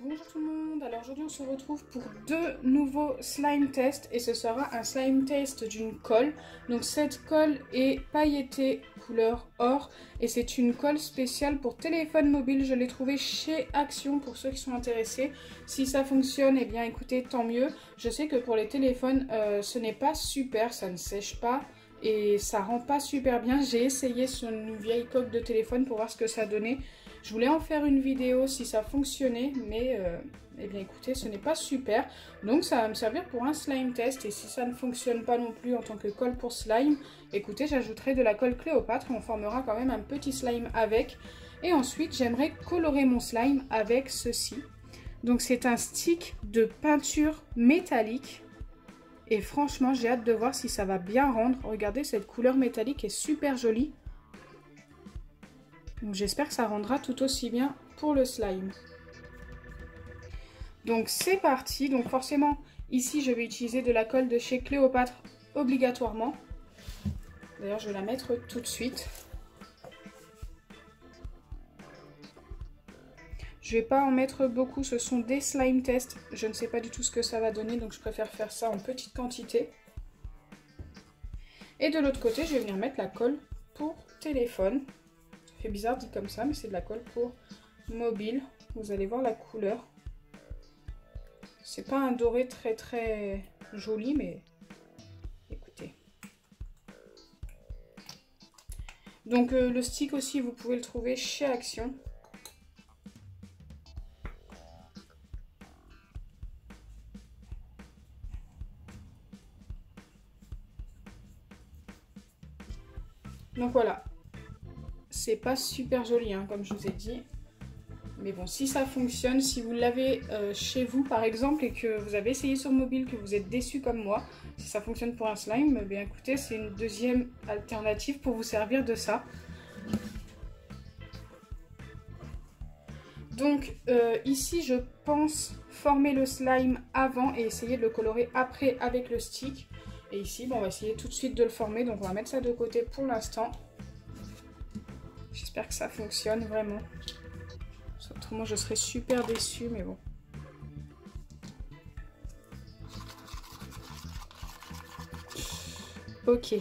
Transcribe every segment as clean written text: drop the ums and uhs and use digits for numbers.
Bonjour tout le monde, alors aujourd'hui on se retrouve pour deux nouveaux slime tests et ce sera un slime test d'une colle. Donc cette colle est pailletée couleur or et c'est une colle spéciale pour téléphone mobile. Je l'ai trouvée chez Action pour ceux qui sont intéressés. Si ça fonctionne, eh bien écoutez, tant mieux. Je sais que pour les téléphones ce n'est pas super, ça ne sèche pas et ça rend pas super bien. J'ai essayé sur une vieille coque de téléphone pour voir ce que ça donnait. Je voulais en faire une vidéo si ça fonctionnait, mais eh bien écoutez, ce n'est pas super. Donc ça va me servir pour un slime test. Et si ça ne fonctionne pas non plus en tant que colle pour slime, écoutez, j'ajouterai de la colle Cléopâtre et on formera quand même un petit slime avec. Et ensuite, j'aimerais colorer mon slime avec ceci. Donc c'est un stick de peinture métallique. Et franchement, j'ai hâte de voir si ça va bien rendre. Regardez, cette couleur métallique est super jolie. Donc j'espère que ça rendra tout aussi bien pour le slime. Donc c'est parti. Donc forcément, ici je vais utiliser de la colle de chez Cléopâtre obligatoirement. D'ailleurs je vais la mettre tout de suite. Je vais pas en mettre beaucoup, ce sont des slime tests. Je ne sais pas du tout ce que ça va donner, donc je préfère faire ça en petite quantité. Et de l'autre côté, je vais venir mettre la colle pour téléphone. Ça fait bizarre dit comme ça, mais c'est de la colle pour mobile. Vous allez voir la couleur. C'est pas un doré très joli, mais écoutez. Donc le stick aussi, vous pouvez le trouver chez Action. Donc voilà. C'est pas super joli, hein, comme je vous ai dit. Mais bon, si ça fonctionne, si vous l'avez chez vous par exemple et que vous avez essayé sur mobile, que vous êtes déçu comme moi, si ça fonctionne pour un slime, eh bien écoutez, c'est une deuxième alternative pour vous servir de ça. Donc ici, je pense former le slime avant et essayer de le colorer après avec le stick. Et ici, bon, on va essayer tout de suite de le former, donc on va mettre ça de côté pour l'instant. J'espère que ça fonctionne vraiment. Autrement, je serais super déçue, mais bon. Ok.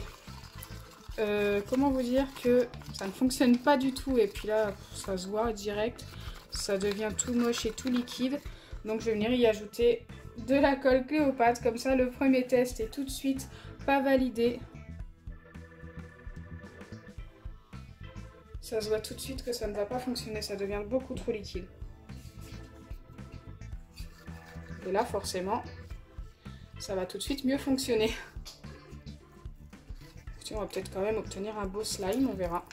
Comment vous dire que ça ne fonctionne pas du tout. Et puis là, ça se voit direct. Ça devient tout moche et tout liquide. Donc je vais venir y ajouter de la colle Cléopâtre. Comme ça, le premier test est tout de suite pas validé. Ça se voit tout de suite que ça ne va pas fonctionner, ça devient beaucoup trop liquide. Et là, forcément, ça va tout de suite mieux fonctionner. On va peut-être quand même obtenir un beau slime, on verra.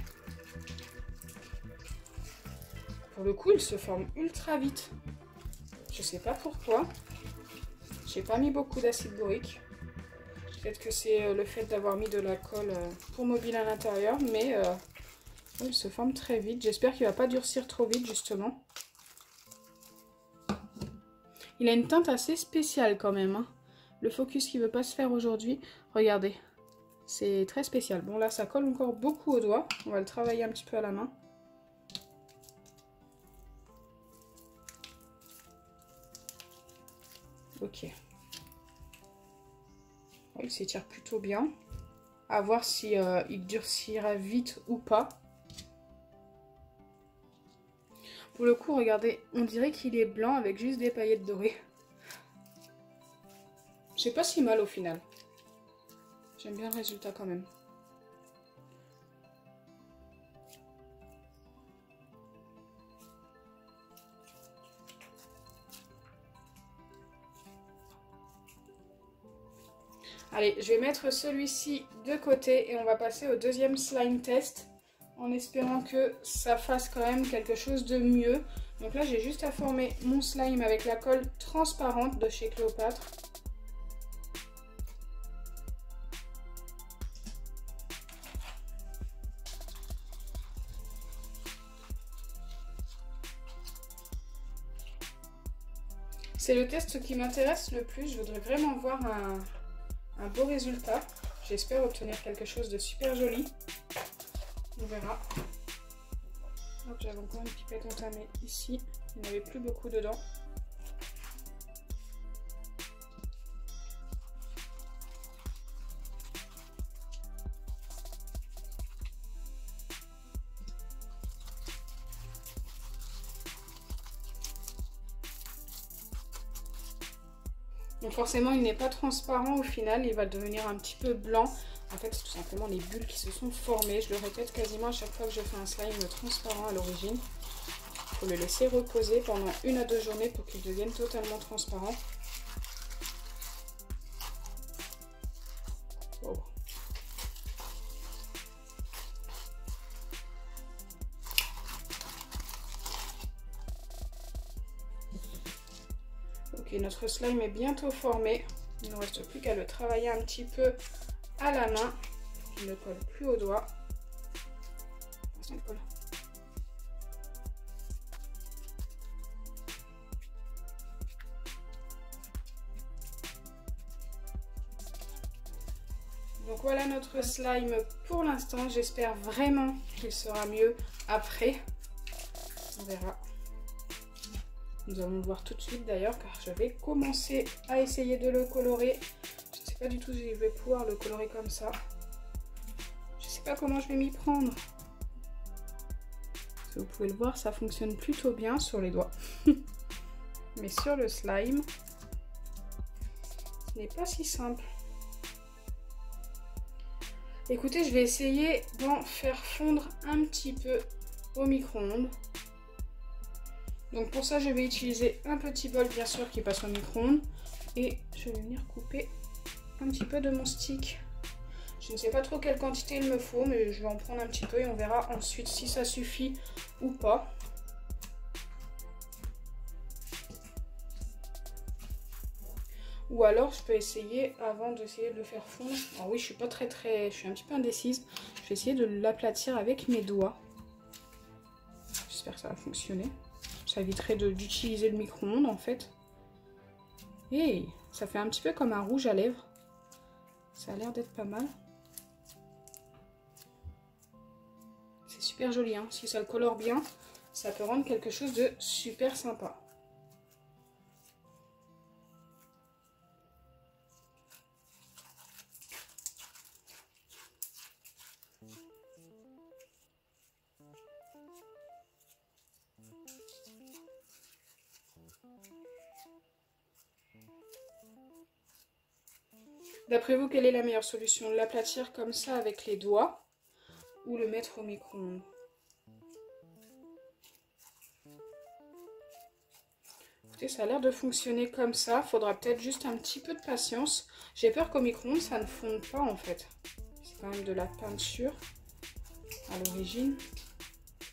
Pour le coup, il se forme ultra vite. Je sais pas pourquoi. J'ai pas mis beaucoup d'acide borique. Peut-être que c'est le fait d'avoir mis de la colle pour mobile à l'intérieur, mais... il se forme très vite. J'espère qu'il ne va pas durcir trop vite, justement. Il a une teinte assez spéciale quand même. Hein. Le focus qui ne veut pas se faire aujourd'hui. Regardez. C'est très spécial. Bon, là, ça colle encore beaucoup au doigt. On va le travailler un petit peu à la main. Ok. Il s'étire plutôt bien. À voir si il durcira vite ou pas. Pour le coup, regardez, on dirait qu'il est blanc avec juste des paillettes dorées. C'est pas si mal au final. J'aime bien le résultat quand même. Allez, je vais mettre celui-ci de côté et on va passer au deuxième slime test. En espérant que ça fasse quand même quelque chose de mieux. Donc là, j'ai juste à former mon slime avec la colle transparente de chez Cléopâtre. C'est le test qui m'intéresse le plus. Je voudrais vraiment voir un beau résultat. J'espère obtenir quelque chose de super joli. On verra. J'avais encore une pipette entamée ici. Il n'y avait plus beaucoup dedans. Donc forcément il n'est pas transparent au final, il va devenir un petit peu blanc. En fait c'est tout simplement les bulles qui se sont formées. Je le répète quasiment à chaque fois que je fais un slime transparent à l'origine. Il faut le laisser reposer pendant 1 à 2 journées pour qu'il devienne totalement transparent. Oh. Ok, notre slime est bientôt formé. Il ne reste plus qu'à le travailler un petit peu à la main. Il ne colle plus au doigt. Ça colle. Donc voilà notre slime pour l'instant. J'espère vraiment qu'il sera mieux après. On verra. Nous allons le voir tout de suite d'ailleurs car je vais commencer à essayer de le colorer. Je ne sais pas du tout si je vais pouvoir le colorer comme ça. Je ne sais pas comment je vais m'y prendre. Vous pouvez le voir, ça fonctionne plutôt bien sur les doigts. Mais sur le slime, ce n'est pas si simple. Écoutez, je vais essayer d'en faire fondre un petit peu au micro-ondes. Donc pour ça, je vais utiliser un petit bol, bien sûr, qui passe au micro-ondes. Et je vais venir couper un petit peu de mon stick. Je ne sais pas trop quelle quantité il me faut, mais je vais en prendre un petit peu et on verra ensuite si ça suffit ou pas. Ou alors, je peux essayer, avant d'essayer de le faire fondre. Alors oui, je suis pas je suis un petit peu indécise. Je vais essayer de l'aplatir avec mes doigts. J'espère que ça va fonctionner. Ça éviterait d'utiliser le micro-ondes en fait. Et ça fait un petit peu comme un rouge à lèvres. Ça a l'air d'être pas mal. C'est super joli, hein. Si ça le colore bien, ça peut rendre quelque chose de super sympa. D'après vous, quelle est la meilleure solution? L'aplatir comme ça avec les doigts ou le mettre au micro-ondes? Écoutez, ça a l'air de fonctionner comme ça. Faudra peut-être juste un petit peu de patience. J'ai peur qu'au micro-ondes, ça ne fonde pas en fait. C'est quand même de la peinture à l'origine.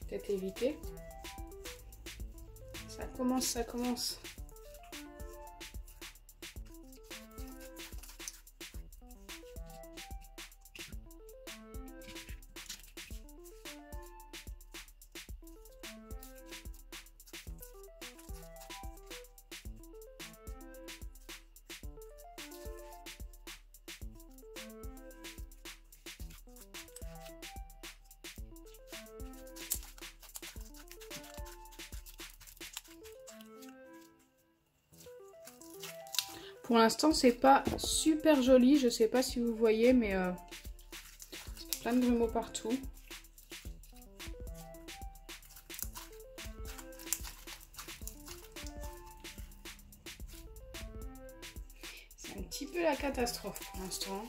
Peut-être éviter. Ça commence, ça commence. Pour l'instant, c'est pas super joli. Je sais pas si vous voyez, mais c'est plein de grumeaux partout. C'est un petit peu la catastrophe pour l'instant.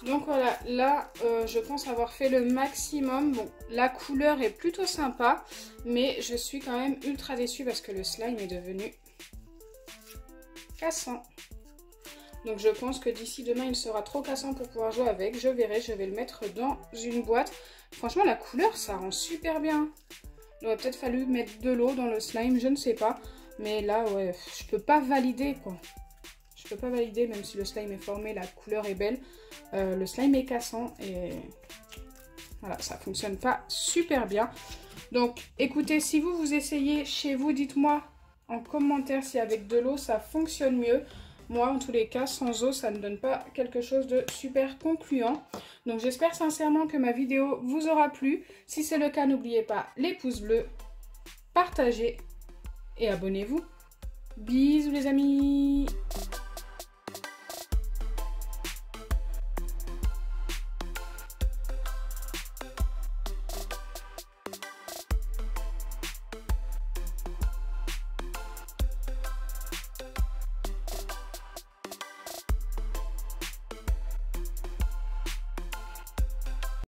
Donc voilà, là je pense avoir fait le maximum. Bon, la couleur est plutôt sympa, mais je suis quand même ultra déçue parce que le slime est devenu cassant. Donc je pense que d'ici demain il sera trop cassant pour pouvoir jouer avec. Je verrai, je vais le mettre dans une boîte. Franchement la couleur ça rend super bien. Il aurait peut-être fallu mettre de l'eau dans le slime, je ne sais pas. Mais là ouais, je peux pas valider quoi. Je peux pas valider même si le slime est formé, la couleur est belle. Le slime est cassant et voilà, ça fonctionne pas super bien. Donc écoutez, si vous essayez chez vous, dites-moi en commentaire si avec de l'eau ça fonctionne mieux. Moi en tous les cas sans eau ça ne donne pas quelque chose de super concluant. Donc j'espère sincèrement que ma vidéo vous aura plu. Si c'est le cas, n'oubliez pas les pouces bleus, partagez et abonnez-vous. Bisous les amis.